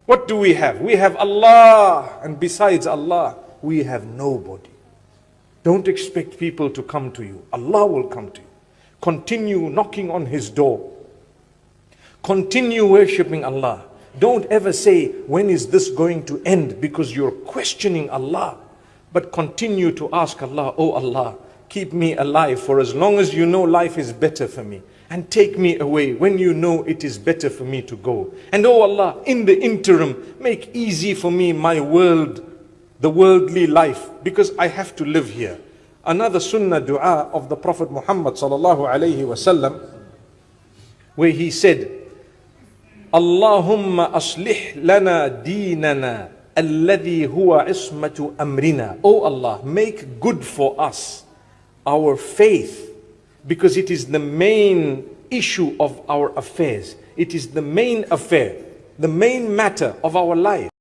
What do we have? We have Allah, and besides Allah, we have nobody. Don't expect people to come to you. Allah will come to you. Continue knocking on His door. Continue worshipping Allah. Don't ever say, when is this going to end? Because you're questioning Allah. But continue to ask Allah, oh Allah, keep me alive for as long as you know life is better for me. And take me away when you know it is better for me to go. And oh Allah, in the interim, make easy for me my world, the worldly life, because I have to live here. Another sunnah dua of the Prophet Muhammad sallallahu alayhi wasallam, where he said, Allahumma aslih lana deenana alladhi huwa ismatu amrina. Oh Allah, make good for us our faith, because it is the main issue of our affairs. It is the main affair, the main matter of our life.